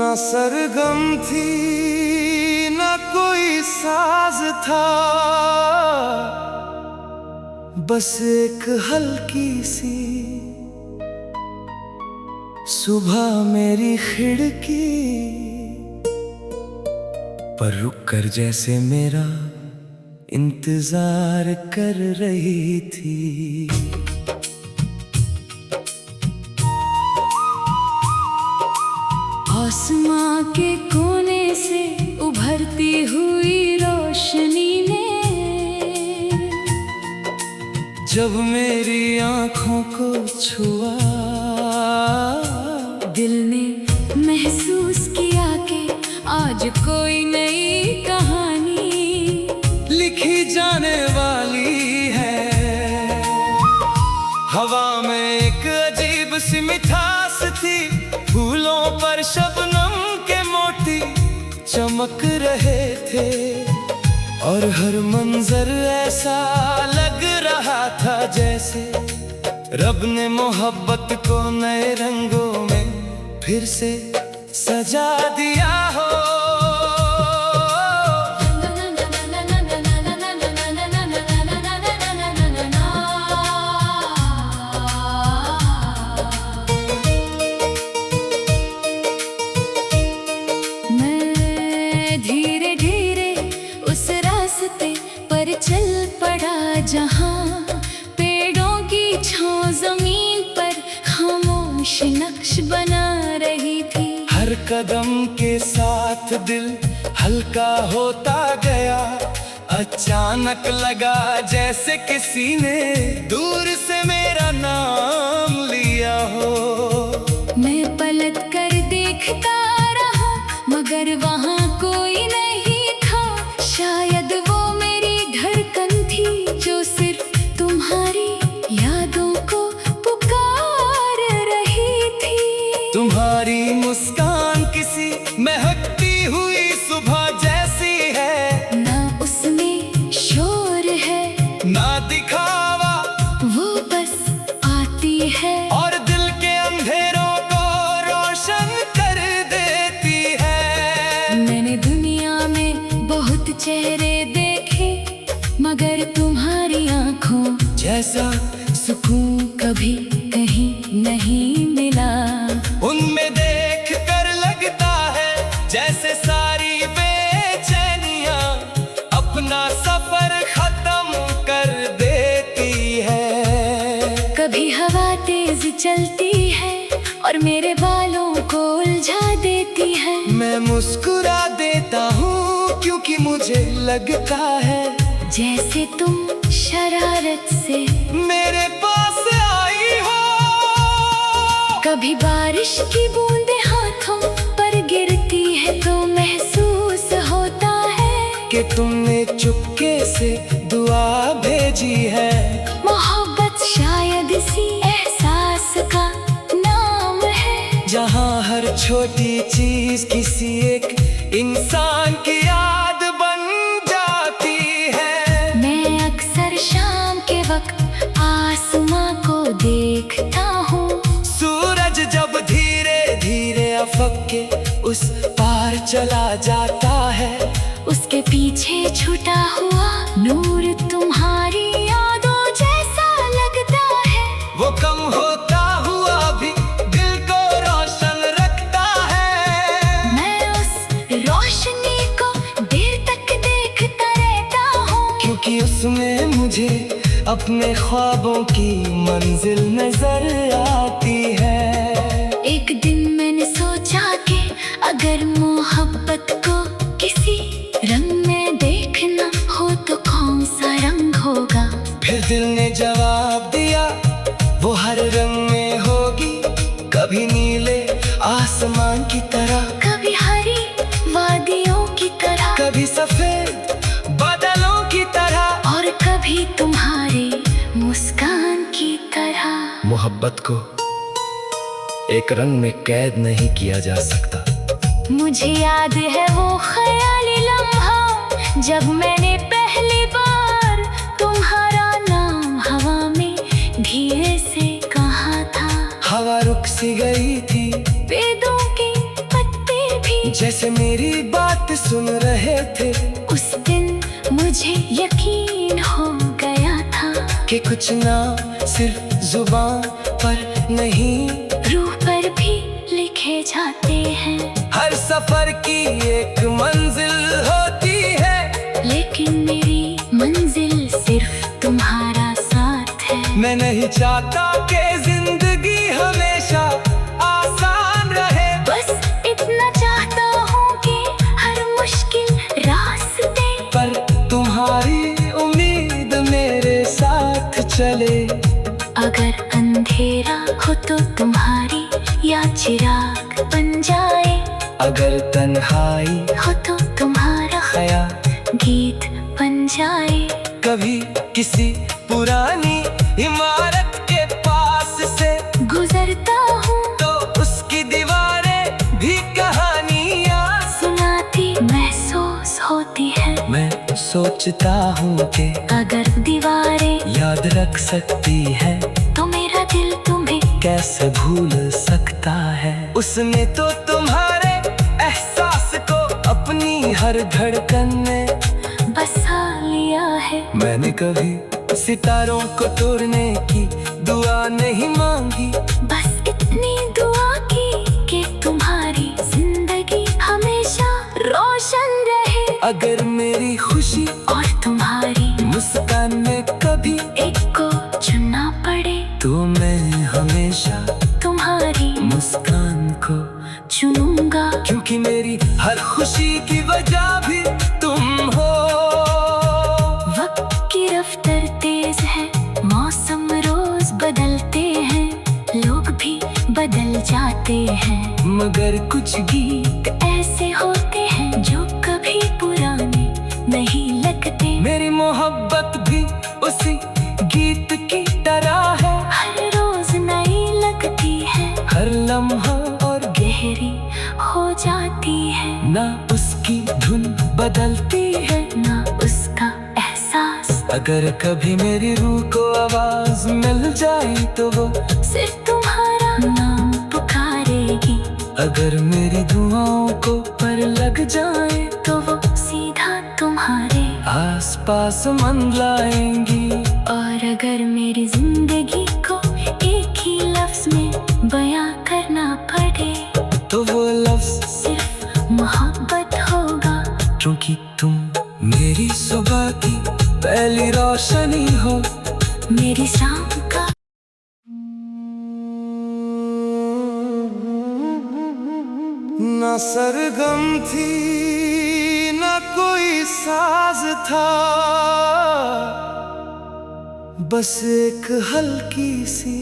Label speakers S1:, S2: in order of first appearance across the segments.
S1: ना सरगम थी ना कोई साज था, बस एक हल्की सी सुबह मेरी खिड़की पर रुक कर जैसे मेरा इंतजार कर रही थी।
S2: आसमां के कोने से उभरती हुई रोशनी ने
S1: जब मेरी आंखों को छुआ,
S2: दिल ने महसूस किया कि आज कोई नई कहानी
S1: लिखी जाने वाली है। हवा में एक अजीब सी मिठास थी, फूलों पर शबनम के मोती चमक रहे थे, और हर मंजर ऐसा लग रहा था जैसे रब ने मोहब्बत को नए रंगों में फिर से सजा दिया हो।
S2: धीरे धीरे उस रास्ते पर चल पड़ा जहां पेड़ों की छांव जमीन पर खामोश नक्श बना रही थी।
S1: हर कदम के साथ दिल हल्का होता गया, अचानक लगा जैसे किसी ने दूर से मेरा नाम लिया हो।
S2: मैं पलट कर देखता रहा मगर वहां कोई नहीं था, शायद वो मेरी धड़कन थी जो सिर्फ तुम्हारी यादों को पुकार रही थी।
S1: तुम्हारी मुस्कान किसी महकती हुई सुबह जैसी है,
S2: ना उसमें शोर है
S1: ना दिखावा,
S2: वो बस आती है
S1: और दिल के अंधेरों को रोशन कर देती है।
S2: मैंने दुनिया में बहुत चेहरे देखे मगर तुम्हारी आंखों
S1: जैसा
S2: सुकून कभी कहीं नहीं मिला।
S1: उनमें देख कर लगता है जैसे सारी बेचैनियां अपना सफर खत्म कर देती है।
S2: कभी हवा तेज चलती है और मेरे बालों को उलझा देती है।
S1: मैं मुस्कुरा देता हूँ क्योंकि मुझे लगता है
S2: जैसे तुम शरारत से
S1: मेरे पास आई हो।
S2: कभी बारिश की बूंदें हाथों पर गिरती है तो महसूस होता है
S1: कि तुमने चुपके से दुआ भेजी है।
S2: मोहब्बत शायद इसी एहसास का नाम है,
S1: जहाँ हर छोटी चीज किसी एक इंसान की याद बन जाती है।
S2: मैं अक्सर शाम के वक्त आसमां को देखता हूँ,
S1: सूरज जब धीरे धीरे अफक के उस पार चला जाता है,
S2: उसके पीछे छुटा हुआ नूर तुम्हारी यादों जैसा लगता है।
S1: वो कम होता हुआ भी दिल को रोशन रखता है।
S2: मैं उस रोशनी को देर तक देखता रहता हूँ,
S1: क्योंकि उसमें मुझे अपने ख्वाबों की मंजिल नजर आती है।
S2: एक दिन मैंने सोचा कि अगर मोहब्बत को किसी रंग में देखना हो तो कौन सा रंग होगा।
S1: फिर दिल ने जवाब दिया वो हर रंग में होगी, कभी नीले आसमान की तरह,
S2: कभी हरी वादियों की तरह,
S1: कभी सफेद बादलों की तरह,
S2: और कभी तुम्हारी मुस्कान की तरह।
S1: मोहब्बत को एक रंग में कैद नहीं किया जा सकता।
S2: मुझे याद है वो ख्याली लम्हा जब मैंने पहली बार तुम्हारा नाम हवा में धीरे से कहा था।
S1: हवा रुक सी गई थी,
S2: वेदों के पत्ते
S1: जैसे मेरी बात सुन रहे थे।
S2: उस दिन मुझे यकीन हो गया था
S1: कि कुछ ना सिर्फ जुबान पर नहीं,
S2: रूह पर भी लिखे जाते हैं।
S1: हर सफर की एक मंजिल होती है,
S2: लेकिन मेरी मंजिल सिर्फ तुम्हारा साथ है।
S1: मैं नहीं चाहता कि जिंदगी हमेशा आसान रहे,
S2: बस इतना चाहता हूँ कि हर मुश्किल रास्ते
S1: पर तुम्हारी उम्मीद मेरे साथ चले।
S2: अगर अंधेरा हो तो तुम्हारी या चिराग बन जाए,
S1: अगर तन्हाई
S2: हो तो तुम्हारा
S1: ख्याल
S2: गीत बन जाए।
S1: कभी किसी पुरानी इमारत के पास से
S2: गुजरता हूँ
S1: तो उसकी दीवारें भी कहानियाँ
S2: सुनाती महसूस होती है।
S1: मैं सोचता हूँ कि
S2: अगर दीवारें
S1: याद रख सकती है
S2: तो मेरा दिल तुम्हें
S1: कैसे भूल सकता है। उसने तो तुम्हारे एहसास को अपनी हर धड़कन में
S2: बसा लिया है।
S1: मैंने कभी सितारों को तोड़ने की दुआ नहीं मांगी,
S2: बस इतनी दुआ की कि तुम्हारी जिंदगी हमेशा रोशन रहे।
S1: अगर मेरी खुशी
S2: और तुम्हारी
S1: मुस्कान में कभी
S2: एक को चुनना पड़े
S1: तो मैं हमेशा
S2: तुम्हारी
S1: मुस्कान को
S2: चुनूंगा,
S1: क्योंकि मेरी हर खुशी की वजह भी तुम हो।
S2: वक्त की रफ्तार तेज है, मौसम रोज बदलते हैं, लोग भी बदल जाते हैं,
S1: मगर कुछ गीत
S2: ऐसे होते हैं जो कभी पुराने नहीं लगते।
S1: मेरी मोहब्बत भी उसी गीत की तरह है,
S2: हर रोज नई लगती है,
S1: हर लम्हा और
S2: गहरी हो जाती है।
S1: ना उसकी धुन बदलती है
S2: ना उसका एहसास।
S1: अगर कभी मेरी रूह को आवाज मिल जाए तो वो
S2: सिर्फ तुम्हारा नाम पुकारेगी।
S1: अगर मेरी दुआओं को पर लग जाए
S2: तो वो सीधा तुम्हारे
S1: आस पास मन लाएंगी।
S2: और अगर मेरी जिंदगी को एक ही लफ्ज में बयां करना पड़े
S1: तो वो लफ्ज
S2: सिर्फ मोहब्बत होगा,
S1: क्योंकि तुम मेरी सुबह की पहली रोशनी हो,
S2: मेरी शाम का।
S1: ना सरगम थी ना कोई साज था, बस एक हल्की सी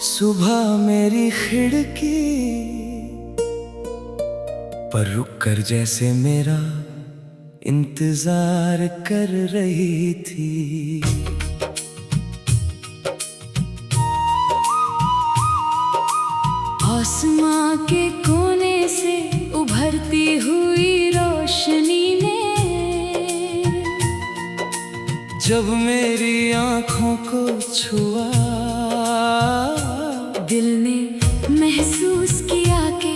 S1: सुबह मेरी खिड़की पर रुक कर जैसे मेरा इंतजार कर रही थी।
S2: आसमां के कोने से उभरती हुई रोशनी में
S1: जब मेरी आँखों को छुआ,
S2: दिल ने महसूस किया कि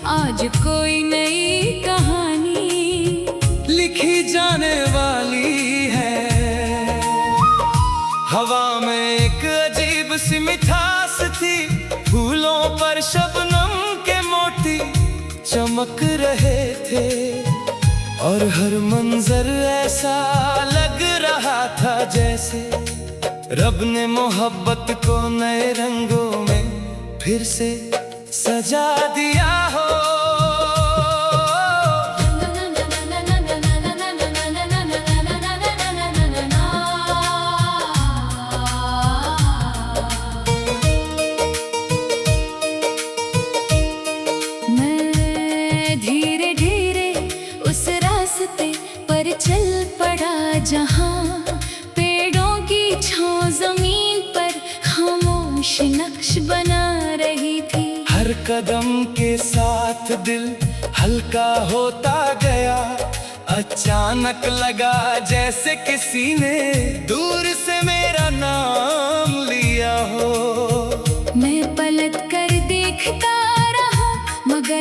S2: आज कोई नई कहानी
S1: लिखी जाने वाली है। हवा में एक अजीब सी मिठास थी, फूलों पर शबनम के मोती चमक रहे थे, और हर मंजर ऐसा लग रहा था जैसे रब ने मोहब्बत को नए रंगों में फिर से सजा दिया हो।
S2: मैं धीरे धीरे उस रास्ते पर चल पड़ा जहाँ पेड़ों की छांव जमीन पर खामोश नक्श बना रही थी।
S1: हर कदम के साथ दिल हल्का होता गया, अचानक लगा जैसे किसी ने दूर से मेरा नाम लिया हो।
S2: मैं पलट कर देखता रहा मगर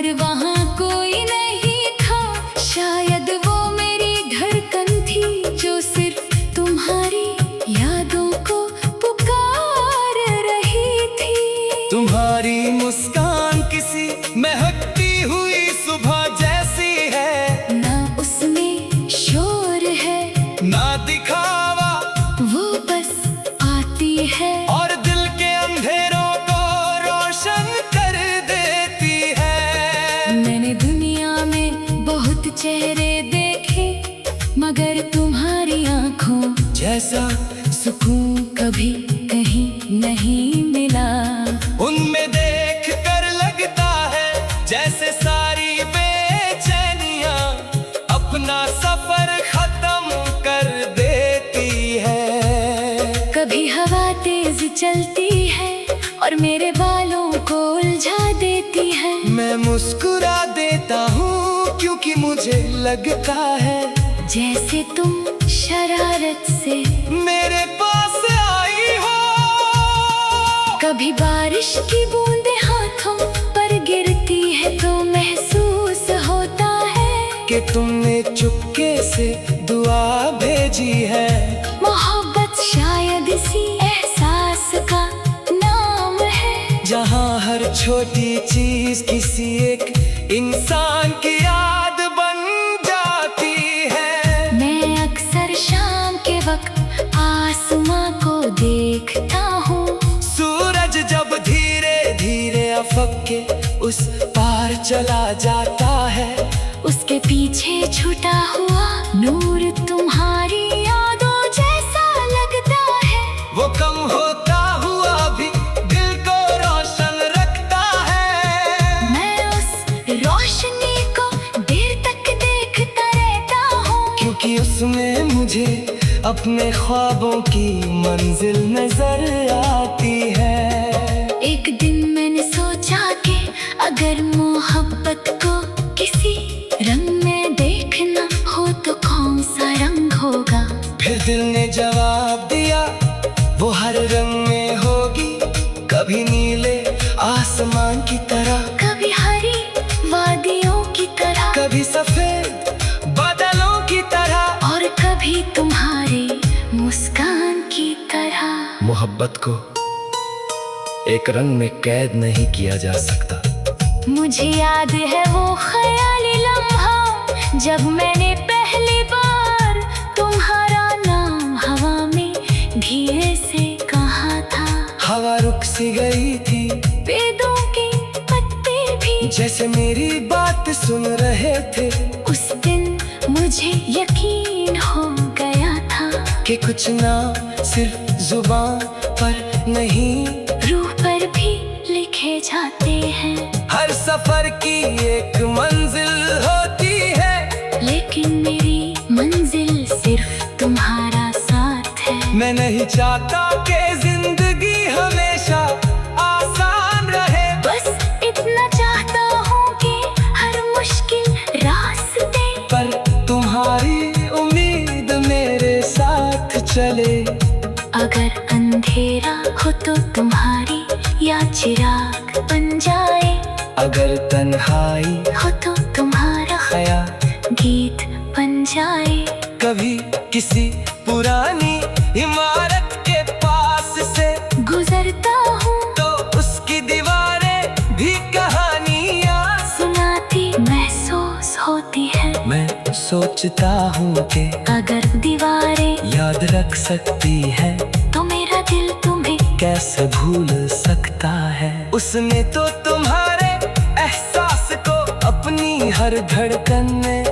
S2: कभी कहीं नहीं मिला।
S1: उनमें देख कर लगता है जैसे सारी बेचैनियां अपना सफर खत्म कर देती है।
S2: कभी हवा तेज चलती है और मेरे बालों को उलझा देती है।
S1: मैं मुस्कुरा देता हूँ क्योंकि मुझे लगता है
S2: जैसे तुम शरारत से
S1: मेरे पास आई हो।
S2: कभी बारिश की बूंदें हाथों पर गिरती है तो महसूस होता है
S1: कि तुमने चुपके से दुआ भेजी है।
S2: मोहब्बत शायद इसी एहसास का नाम है,
S1: जहाँ हर छोटी चीज किसी एक इंसान की याद बन जाती है।
S2: मैं अक्सर शाम के वक्त आसमां को देखता हूँ।
S1: सूरज जब धीरे धीरे अफक के उस पार चला जाता है,
S2: उसके पीछे छुटा हुआ नूर तुम्हारी यादों जैसा लगता है।
S1: वो कम होता हुआ भी दिल को रोशन रखता है।
S2: मैं उस रोशनी को देर तक देखता रहता हूँ,
S1: क्योंकि उसमें मुझे अपने ख्वाबों की मंजिल नजर आती है।
S2: एक दिन मैंने सोचा कि अगर मोहब्बत को किसी रंग में देखना हो तो कौन सा रंग होगा।
S1: फिर दिल ने जवाब दिया वो हर रंग में होगी, कभी नीले आसमान की तरह,
S2: कभी हरी वादियों की तरह,
S1: कभी सफेद बादलों की तरह,
S2: और कभी तुम्हारे मुस्कान की तरह।
S1: मोहब्बत को एक रंग में कैद नहीं किया जा सकता।
S2: मुझे याद है वो ख्याली लम्हा जब मैंने पहली बार तुम्हारा नाम हवा में धीरे से कहा था।
S1: हवा रुक सी गई थी,
S2: पेड़ों के पत्ते भी
S1: जैसे मेरी बात सुन रहे थे।
S2: उस दिन मुझे यकीन हो गया था
S1: कि कुछ नाम सिर्फ जुबान पर नहीं,
S2: रूह पर भी लिखे जाते हैं।
S1: हर सफर की एक मंजिल होती है,
S2: लेकिन मेरी मंजिल सिर्फ तुम्हारा साथ है।
S1: मैं नहीं चाहता कि जिंदगी हमेशा आसान रहे,
S2: बस इतना चाहता हूँ कि हर मुश्किल रास्ते
S1: पर तुम्हारी उम्मीद मेरे साथ चले।
S2: अगर अंधेरा हो तो तुम्हारी या चिराग बन जाए,
S1: अगर तन्हाई
S2: हो तो तुम्हारा
S1: ख्याल
S2: गीत बन जाए।
S1: कभी किसी पुरानी इमारत के पास से
S2: गुजरता हूँ
S1: तो उसकी दीवारें भी कहानियाँ
S2: सुनाती महसूस होती है।
S1: मैं सोचता हूँ कि
S2: अगर दीवारें
S1: याद रख सकती है
S2: तो मेरा दिल तुम्हें
S1: कैसे भूल सकता है। उसने तो तुम्हारे एहसास को अपनी हर धड़कन में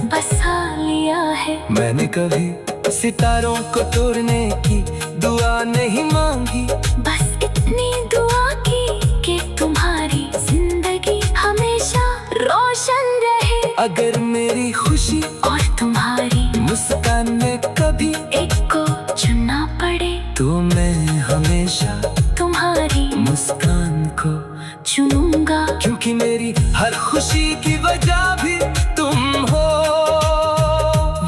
S2: बसा लिया है।
S1: मैंने कभी सितारों को तोड़ने की दुआ नहीं मांगी,
S2: बस इतनी दुआ की कि तुम्हारी जिंदगी हमेशा रोशन रहे।
S1: अगर मेरी खुशी
S2: और तुम्हारी
S1: मुस्कान में कभी
S2: एक को चुनना पड़े
S1: तो मैं हमेशा
S2: तुम्हारी
S1: मुस्कान को
S2: चुनूंगा,
S1: क्योंकि मेरी हर खुशी की वजह भी तुम हो।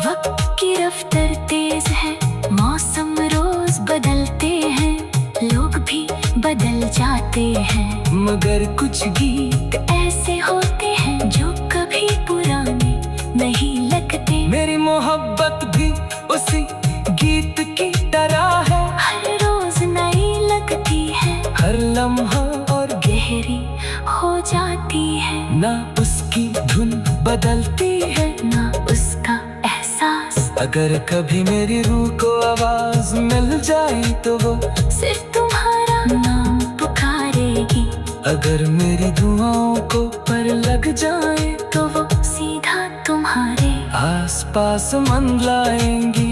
S2: वक्त की रफ्तार तेज है, मौसम रोज बदलते हैं, लोग भी बदल जाते हैं,
S1: मगर कुछ
S2: गीत ऐसे होते हैं जो कभी पुराने नहीं लगते।
S1: मेरी मोहब्बत भी उसी गीत की तरह है,
S2: हर रोज नई लगती है,
S1: हर लम्हा और
S2: गहरी हो जाती है।
S1: ना उसकी धुन बदलती है
S2: ना उसका एहसास।
S1: अगर कभी मेरी रूह को आवाज मिल जाए तो वो
S2: सिर्फ तुम्हारा नाम पुकारेगी।
S1: अगर मेरी दुआओं को पर लग जाए
S2: तो वो सीधा तुम्हारे
S1: आस पास मन लाएंगी।